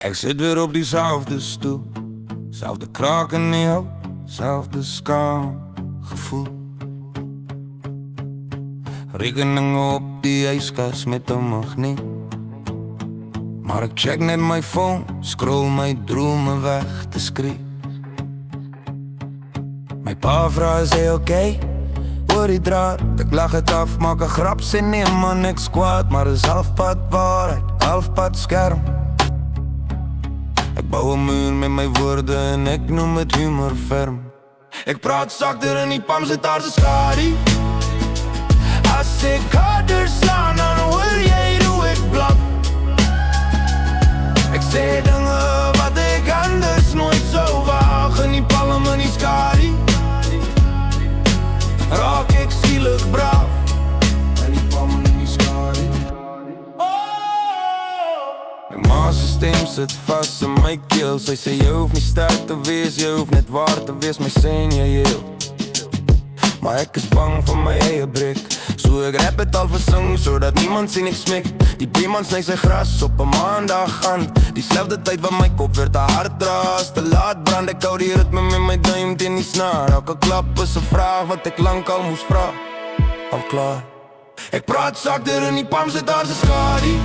Ik zit weer op diezelfde stoel, zelfde kraak in die hoofd, zelfde schaamgevoel. Rekeningen op die ijskast met een magneet. Maar ik check net mijn phone, scroll mijn dromen weg discreet. Mijn pa vraagt, is hij oké? Hoor die draad, ik lach het af, maak een grap, zin in, maar niks kwaad. Maar het is halfpad waarheid, halfpad scherm. Ik bouw een muur met mijn woorden en ik noem het humor ferm. Ik praat zachter en die pam zit daar zijn schadi. Als ik harder sla, dan hoor jij hoe ik blaf. Ik zeg dingen wat ik anders nooit zou wagen. Die palmen me niet schadi. Raak ik zielig braaf. En die palmen me niet schadi. Mijn maagsysteem zit vast in mijn keel. Zij zei je hoeft niet sterk te wees, je hoeft net waar te wees, mijn sensueel. Maar ik is bang voor mijn eigen brik. Zo ik rap het al verzong, zodat niemand zien ik smik. Die B-man snijdt zijn gras op een maandag aan. Diezelfde tijd van mijn kop werd te hard raas. Te laat brand, ik hou die ritme met mijn duim in die snaar. Elke klap is een vraag wat ik lang al moest vragen. Al klaar. Ik praat zachter en die pam zit daar zijn schadi.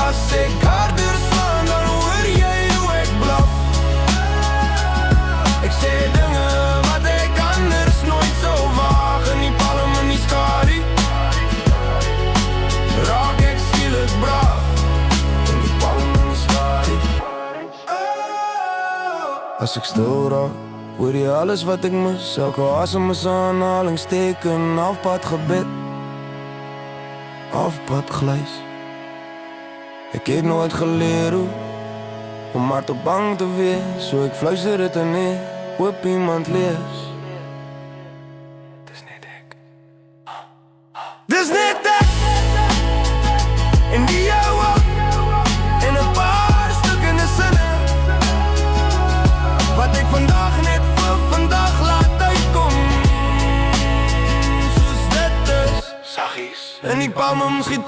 Als ik harder sla, dan hoor jij hoe ik blaf. Ik zeg dingen wat ik anders nooit zou wagen. Die palmen me niet schadi. Raak ik zielig braaf. En die palmen me niet schadi. Als ik stil raak, hoor je alles wat ik mis. Elke asem is aanhalingsteken. Halfpad gebed, halfpad glijs. Ik heb nooit geleerd om maar te bang te wees. Zo ik fluister het er neer, hoe heb iemand lees. Het is niet ik. Het is niet ik. In die jouwe, in een paar stukken de zinnen. Wat ik vandaag net voor vandaag laat uitkomen. Zoals dit is, zachtjes. En die palmen schiet